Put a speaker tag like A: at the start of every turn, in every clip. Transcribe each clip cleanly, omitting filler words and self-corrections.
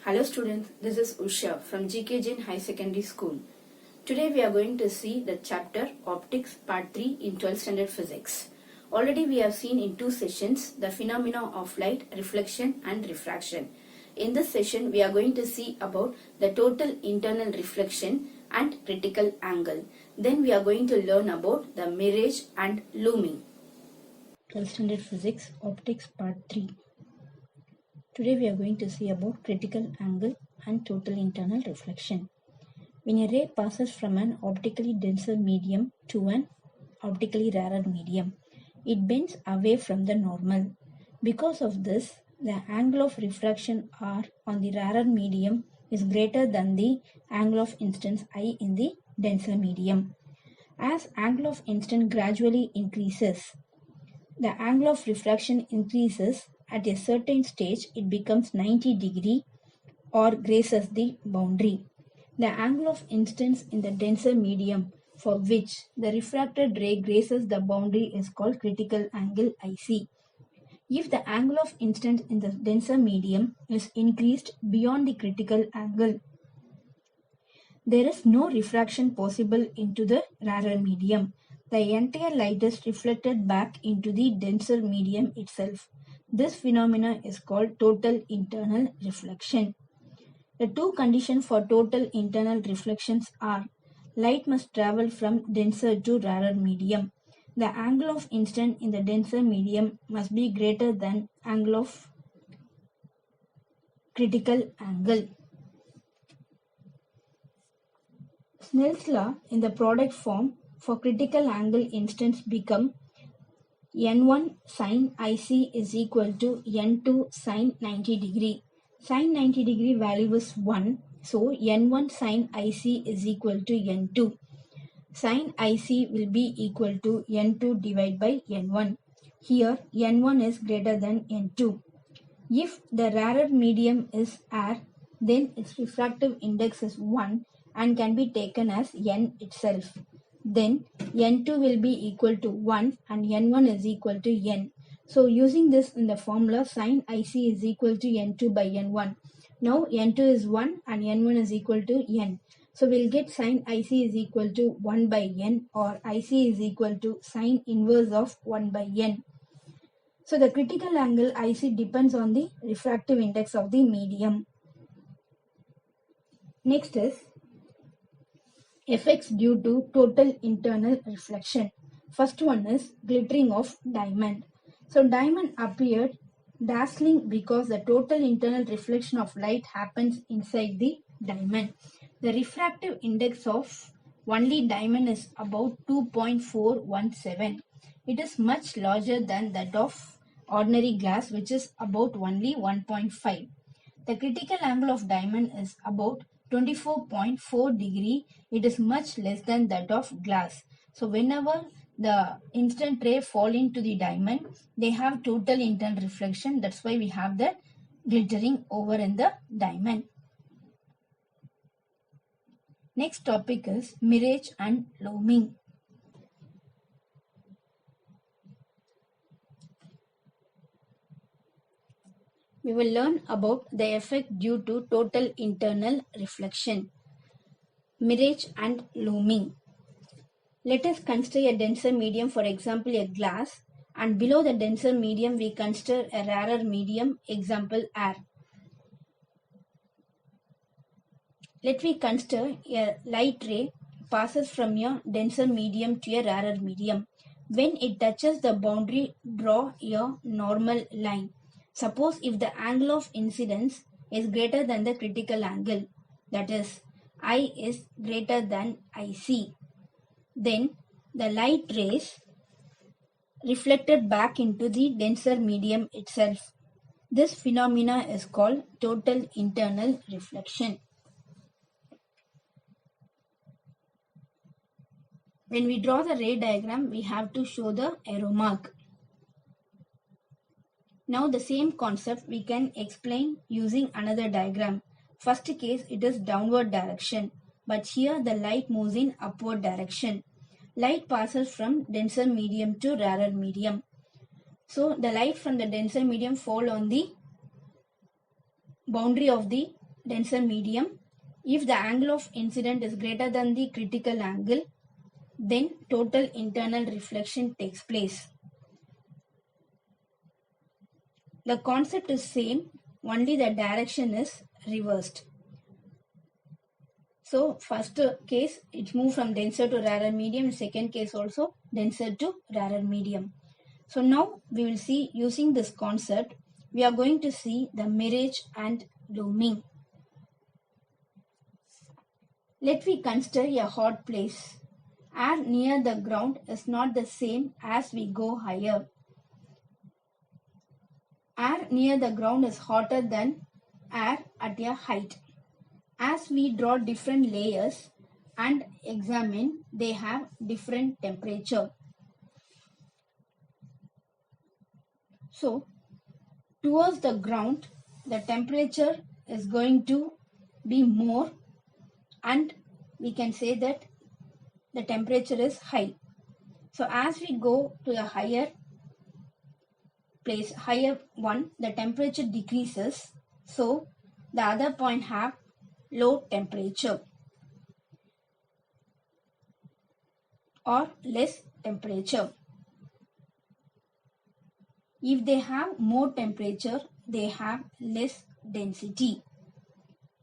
A: Hello students, this is Usha from GK Jain High Secondary School. Today we are going to see the chapter Optics Part 3 in 12th Standard Physics. Already we have seen in two sessions the phenomena of light, reflection and refraction. In this session we are going to see about the total internal reflection and critical angle. Then we are going to learn about the mirage and looming. 12th Standard Physics Optics Part 3. Today we are going to see about critical angle and total internal reflection. When a ray passes from an optically denser medium to an optically rarer medium, it bends away from the normal. Because of this, the angle of refraction R on the rarer medium is greater than the angle of incidence I in the denser medium. As angle of incidence gradually increases, the angle of refraction increases. At a certain stage, it becomes 90 degree or grazes the boundary. The angle of incidence in the denser medium for which the refracted ray grazes the boundary is called critical angle IC. If the angle of incidence in the denser medium is increased beyond the critical angle, there is no refraction possible into the rarer medium. The entire light is reflected back into the denser medium itself. This phenomenon is called total internal reflection. The two conditions for total internal reflections are: light must travel from denser to rarer medium. The angle of incidence in the denser medium must be greater than angle of critical angle. Snell's law in the product form for critical angle instance become N1 sin IC is equal to N2 sin 90 degree. Sin 90 degree value is 1, so N1 sin IC is equal to N2. Sin IC will be equal to N2 divided by N1. Here N1 is greater than N2. If the rarer medium is air, then its refractive index is 1 and can be taken as N itself. Then N2 will be equal to 1 and N1 is equal to N. So using this in the formula, sin IC is equal to N2 by N1. Now N2 is 1 and N1 is equal to N. So we'll get sin IC is equal to 1 by N, or IC is equal to sin inverse of 1 by N. So the critical angle IC depends on the refractive index of the medium. Next is effects due to total internal reflection. First one is glittering of diamond. So diamond appeared dazzling because the total internal reflection of light happens inside the diamond. The refractive index of only diamond is about 2.417. It is much larger than that of ordinary glass, which is about only 1.5. The critical angle of diamond is about 24.4 degree. It is much less than that of glass. So whenever the incident ray fall into the diamond, they have total internal reflection. That's why we have that glittering over in the diamond. Next topic is mirage and looming. We will learn about the effect due to total internal reflection, mirage and looming. Let us consider a denser medium, for example a glass, and below the denser medium we consider a rarer medium, example air. Let me consider a light ray passes from a denser medium to a rarer medium. When it touches the boundary, draw a normal line. Suppose if the angle of incidence is greater than the critical angle, that is, I is greater than IC, then the light rays reflected back into the denser medium itself. This phenomena is called total internal reflection. When we draw the ray diagram, we have to show the arrow mark. Now the same concept we can explain using another diagram. First case, it is downward direction, but here the light moves in upward direction. Light passes from denser medium to rarer medium. So the light from the denser medium fall on the boundary of the denser medium. If the angle of incident is greater than the critical angle, then total internal reflection takes place. The concept is same, only the direction is reversed. So first case it moved from denser to rarer medium, second case also denser to rarer medium. So now we will see, using this concept, we are going to see the mirage and looming. Let me consider a hot place. Air near the ground is not the same as we go higher. Air near the ground is hotter than air at a height. As we draw different layers and examine, they have different temperature. So, towards the ground, the temperature is going to be more, and we can say that the temperature is high. So, as we go to a higher place, higher one, the temperature decreases. So, the other point have low temperature or less temperature. If they have more temperature, they have less density.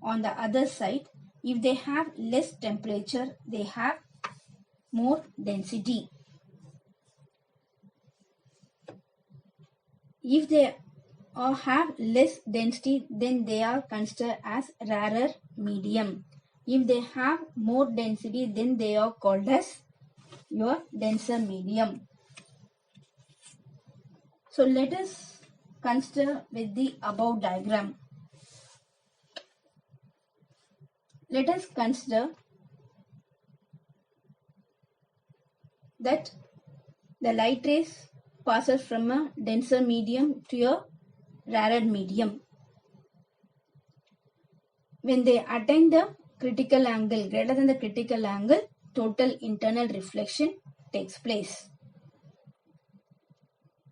A: On the other side, if they have less temperature, they have more density. If they have less density, then they are considered as rarer medium. If they have more density, then they are called as your denser medium. So let us consider with the above diagram. Let us consider that the light rays passes from a denser medium to a rarer medium. When they attain the critical angle greater than the critical angle, total internal reflection takes place.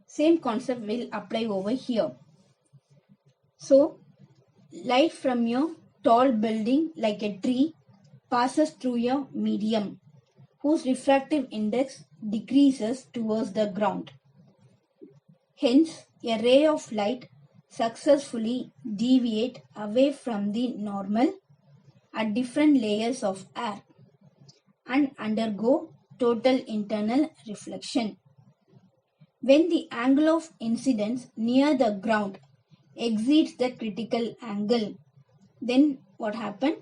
A: Same concept will apply over here. So, light from a tall building like a tree passes through a medium whose refractive index decreases towards the ground. Hence, a ray of light successfully deviate away from the normal at different layers of air and undergo total internal reflection. When the angle of incidence near the ground exceeds the critical angle, then what happened?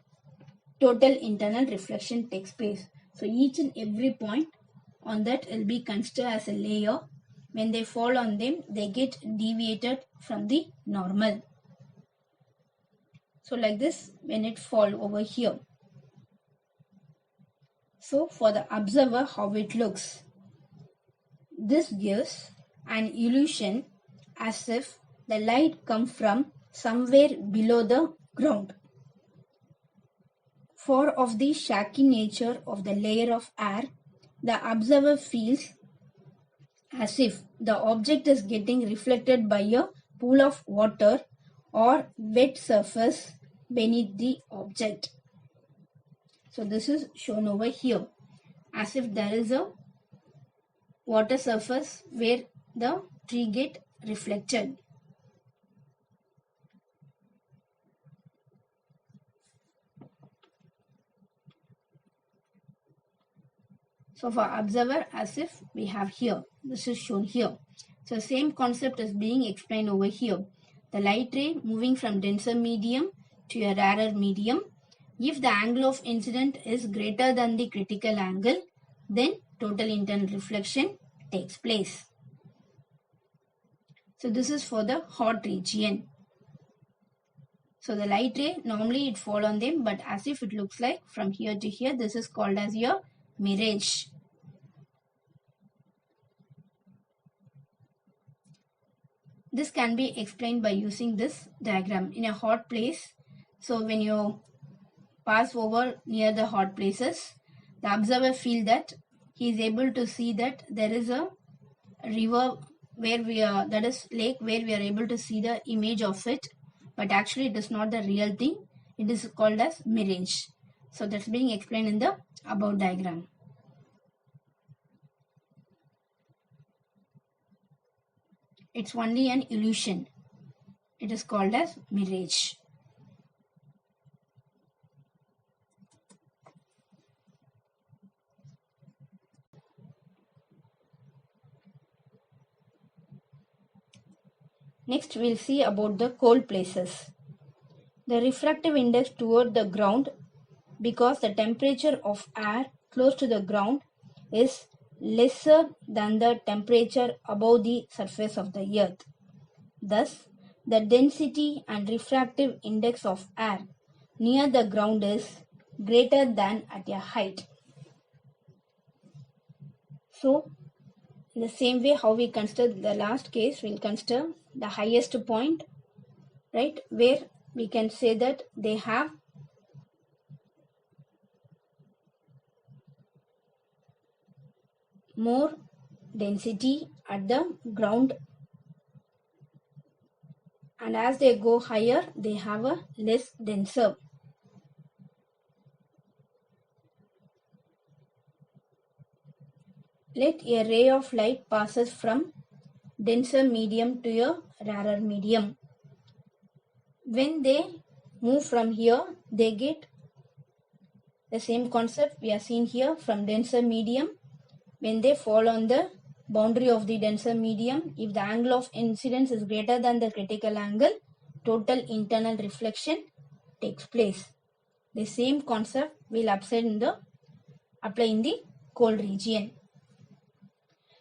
A: Total internal reflection takes place. So each and every point on that will be considered as a layer. When they fall on them, they get deviated from the normal. So like this, when it fall over here. So for the observer, how it looks. This gives an illusion as if the light comes from somewhere below the ground. For of the shaky nature of the layer of air, the observer feels as if the object is getting reflected by a pool of water or wet surface beneath the object. So this is shown over here, as if there is a water surface where the tree get reflected. So for observer, as if we have here, this is shown here. So same concept is being explained over here. The light ray moving from denser medium to a rarer medium. If the angle of incident is greater than the critical angle, then total internal reflection takes place. So this is for the hot region. So the light ray, normally it fall on them, but as if it looks like from here to here, this is called as your mirage. This can be explained by using this diagram. In a hot place, so when you pass over near the hot places, the observer feel that he is able to see that there is a river where we are, that is lake, where we are able to see the image of it, but actually it is not the real thing. it is called as mirage. So that's being explained in the above diagram. It's only an illusion. It is called as mirage. Next, we'll see about the cold places. The refractive index toward the ground, because the temperature of air close to the ground is lesser than the temperature above the surface of the earth. Thus, the density and refractive index of air near the ground is greater than at a height. So, in the same way how we consider the last case, we'll consider the highest point, right, where we can say that they have more density at the ground, and as they go higher they have a less denser. Let a ray of light passes from denser medium to a rarer medium. When they move from here, they get the same concept we are seeing here from denser medium. When they fall on the boundary of the denser medium, if the angle of incidence is greater than the critical angle, total internal reflection takes place. The same concept will apply in the cold region.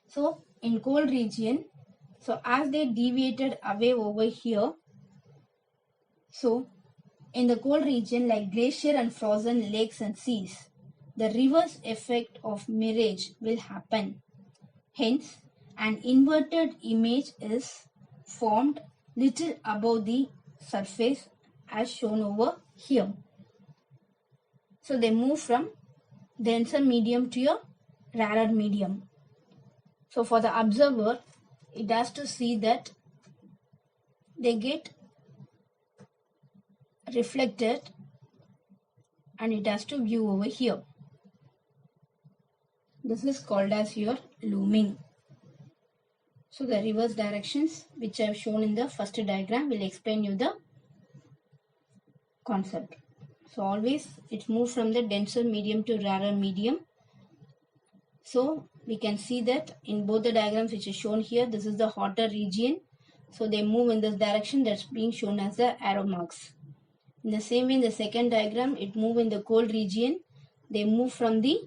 A: So in cold region, so as they deviated away over here, so in the cold region like glacier and frozen lakes and seas, the reverse effect of mirage will happen. Hence, an inverted image is formed little above the surface as shown over here. So they move from denser medium to a rarer medium. So for the observer, it has to see that they get reflected and it has to view over here. This is called as your looming. So the reverse directions which I have shown in the first diagram will explain you the concept. So always it moves from the denser medium to rarer medium. So we can see that in both the diagrams which is shown here, this is the hotter region. So they move in this direction, that's being shown as the arrow marks. In the same way in the second diagram, it moves in the cold region. They move from the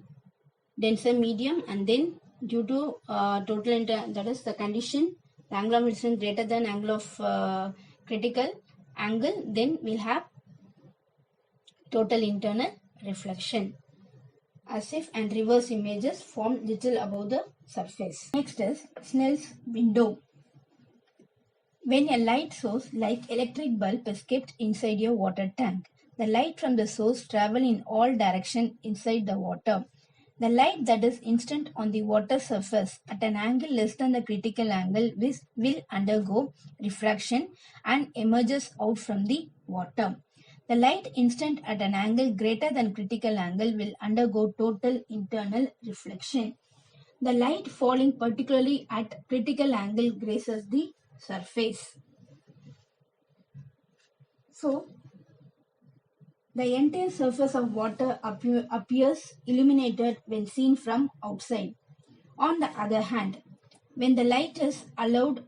A: denser medium, and then due to that is the condition, the angle of incidence greater than angle of critical angle, then we'll have total internal reflection, as if and reverse images formed little above the surface. Next is Snell's window. When a light source like electric bulb is kept inside a water tank, the light from the source travels in all directions inside the water. The light that is instant on the water surface at an angle less than the critical angle will undergo refraction and emerges out from the water. The light instant at an angle greater than critical angle will undergo total internal reflection. The light falling particularly at critical angle grazes the surface. So, the entire surface of water appears illuminated when seen from outside. On the other hand, when the light is allowed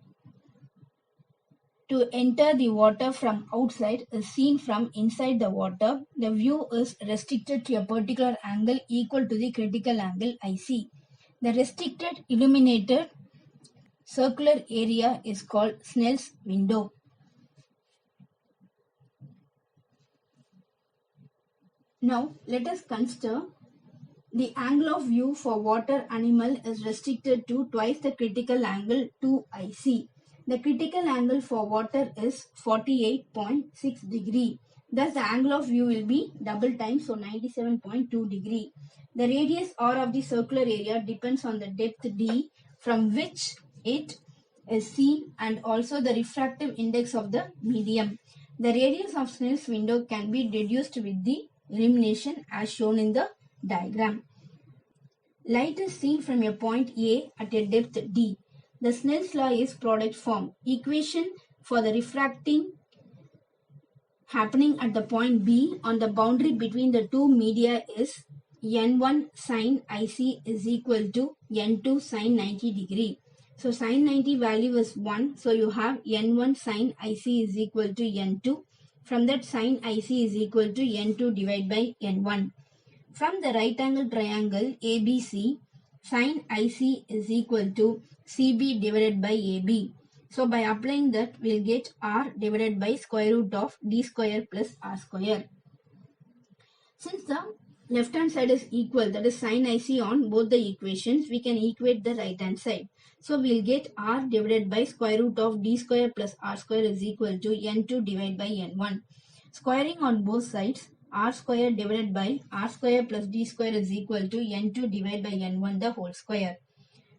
A: to enter the water from outside is seen from inside the water, the view is restricted to a particular angle equal to the critical angle IC. The restricted illuminated circular area is called Snell's window. Now let us consider the angle of view for water animal is restricted to twice the critical angle 2IC. The critical angle for water is 48.6 degree. Thus the angle of view will be double times, so 97.2 degree. The radius r of the circular area depends on the depth d from which it is seen and also the refractive index of the medium. The radius of Snell's window can be deduced with the elimination as shown in the diagram. Light is seen from a point A at a depth d. The Snell's law is product form. Equation for the refracting happening at the point B on the boundary between the two media is N1 sin IC is equal to N2 sin 90 degree. So sin 90 value is 1. So you have N1 sin IC is equal to N2. From that, sin IC is equal to N2 divided by N1. From the right angle triangle ABC, sin IC is equal to CB divided by AB. So by applying that, we'll get R divided by square root of D square plus R square. Since the left hand side is equal, that is sin IC on both the equations, we can equate the right hand side. So we'll get R divided by square root of D square plus R square is equal to N2 divided by N1. Squaring on both sides, R square divided by R square plus D square is equal to N2 divided by N1 the whole square.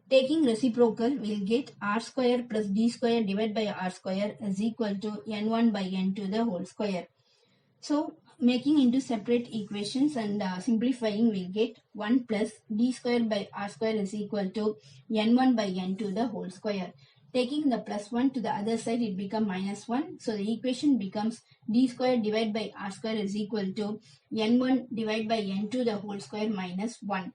A: Taking reciprocal, we'll get R square plus D square divided by R square is equal to N1 by N2 the whole square. So making into separate equations and simplifying, we'll get 1 plus D square by R square is equal to N1 by N2 the whole square. Taking the plus 1 to the other side, it becomes minus 1. So the equation becomes D square divided by R square is equal to N1 divided by N2 the whole square minus 1.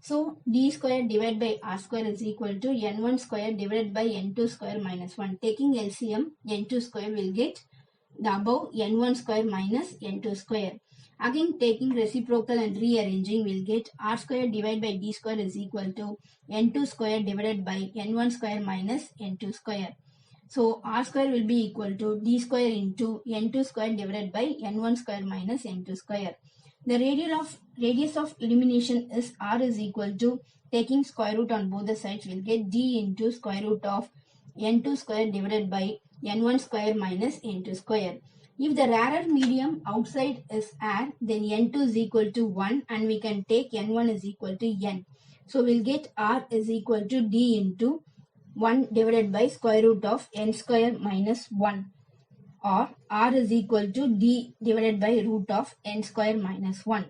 A: So D square divided by R square is equal to N1 square divided by N2 square minus 1. Taking LCM, N2 square will get the above N1 square minus N2 square. Again, taking reciprocal and rearranging, we'll get R square divided by D square is equal to N2 square divided by N1 square minus N2 square. So R square will be equal to D square into N2 square divided by N1 square minus N2 square. The radius of elimination is R is equal to, taking square root on both the sides, we'll get D into square root of N2 square divided by N1 square minus N2 square. If the rarer medium outside is air, then N2 is equal to 1 and we can take N1 is equal to N. So we'll get R is equal to D into 1 divided by square root of N square minus 1, or R is equal to D divided by root of N square minus 1.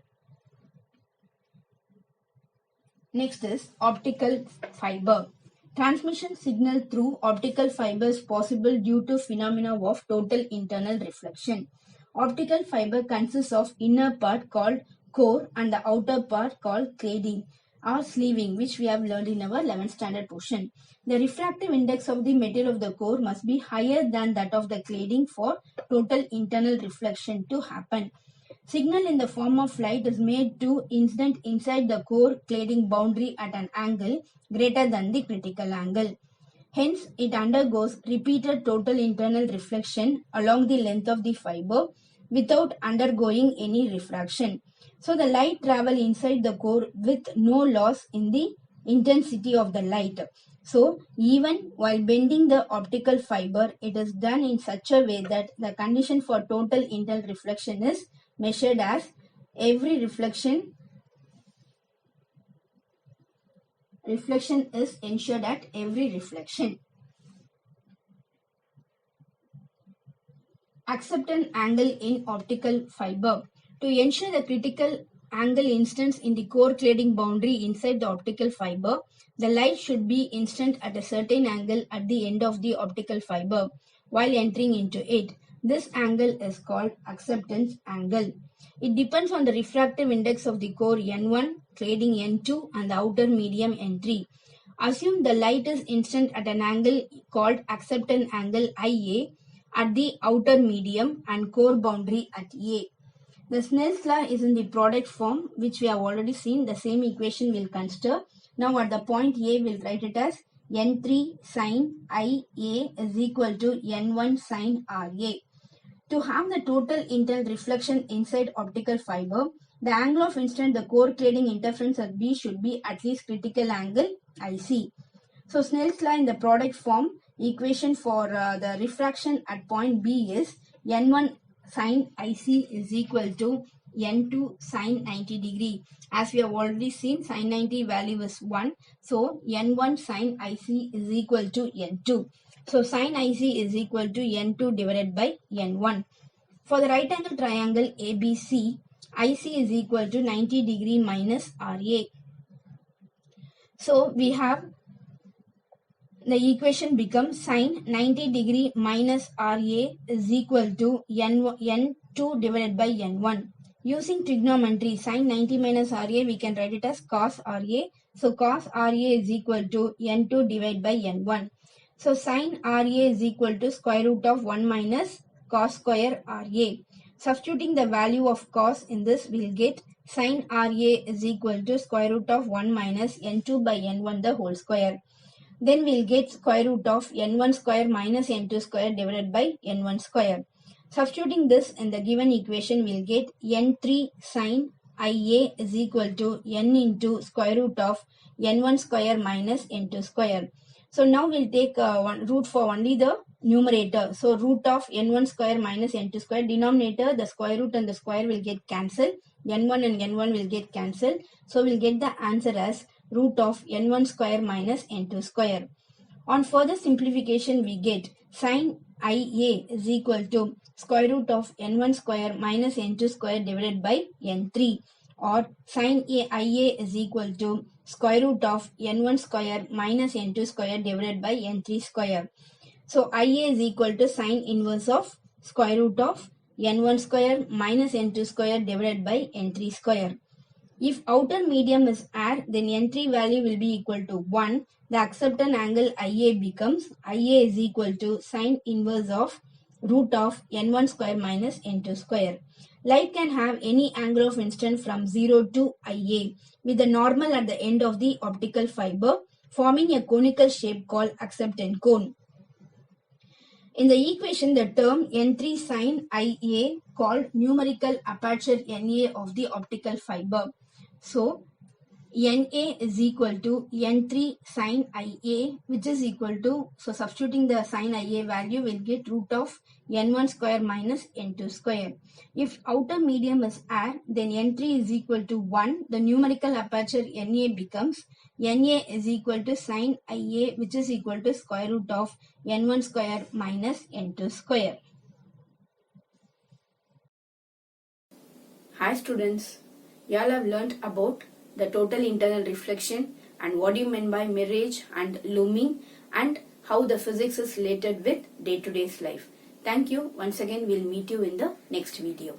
A: Next is optical fiber. Transmission signal through optical fiber is possible due to phenomena of total internal reflection. Optical fiber consists of inner part called core and the outer part called cladding or sleeving, which we have learned in our 11th standard portion. The refractive index of the material of the core must be higher than that of the cladding for total internal reflection to happen. Signal in the form of light is made to incident inside the core cladding boundary at an angle greater than the critical angle. Hence, it undergoes repeated total internal reflection along the length of the fiber without undergoing any refraction. So, the light travels inside the core with no loss in the intensity of the light. So, even while bending the optical fiber, it is done in such a way that the condition for total internal reflection is measured as every reflection is ensured at every reflection. Acceptance angle in optical fiber. To ensure the critical angle instance in the core cladding boundary inside the optical fiber, the light should be instant at a certain angle at the end of the optical fiber while entering into it. This angle is called acceptance angle. It depends on the refractive index of the core N1, cladding N2 and the outer medium N3. Assume the light is instant at an angle called acceptance angle IA at the outer medium and core boundary at A. The Snell's law is in the product form, which we have already seen. The same equation will consider. Now at the point A, we'll write it as N3 sin IA is equal to N1 sin RA. To have the total internal reflection inside optical fiber, the angle of incident the core cladding interference at B should be at least critical angle IC. So Snell's law in the product form, equation for the refraction at point B is N1 sin IC is equal to N2 sin 90 degree. As we have already seen, sin 90 value is 1. So N1 sin IC is equal to N2. So sin IC is equal to N2 divided by N1. For the right angle triangle ABC, IC is equal to 90 degree minus RA. So we have the equation becomes sin 90 degree minus RA is equal to N2 divided by N1. Using trigonometry, sin 90 minus RA, we can write it as cos RA. So cos RA is equal to N2 divided by N1. So sin RA is equal to square root of 1 minus cos square RA. Substituting the value of cos in this, we will get sin RA is equal to square root of 1 minus N2 by N1 the whole square. Then we'll get square root of n1 square minus n2 square divided by n1 square. Substituting this in the given equation, we'll get n3 sin IA is equal to n into square root of n1 square minus n2 square. So now we'll take root for only the numerator. So root of n1 square minus n2 square. Denominator, the square root and the square will get cancelled. n1 and n1 will get cancelled. So we'll get the answer as root of n1 square minus n2 square. On further simplification, we get sin IA is equal to square root of n1 square minus n2 square divided by n3, or sin IA is equal to square root of n1 square minus n2 square divided by n3 square. So IA is equal to sin inverse of square root of n1 square minus n2 square divided by n3 square. If outer medium is air, then n3 value will be equal to 1. The accepted angle IA becomes IA is equal to sin inverse of root of n1 square minus n2 square. Light can have any angle of incidence from 0 to IA with the normal at the end of the optical fiber, forming a conical shape called acceptance cone. In the equation, the term n3 sin IA called numerical aperture NA of the optical fiber. So NA is equal to N3 sin IA, which is equal to, so substituting the sin IA value, will get root of N1 square minus N2 square. If outer medium is air, then N3 is equal to 1. The numerical aperture NA becomes NA is equal to sin IA, which is equal to square root of N1 square minus N2 square. Hi students. You all have learnt about the total internal reflection and what you mean by mirage and looming and how the physics is related with day-to-day life. Thank you. Once again, we'll meet you in the next video.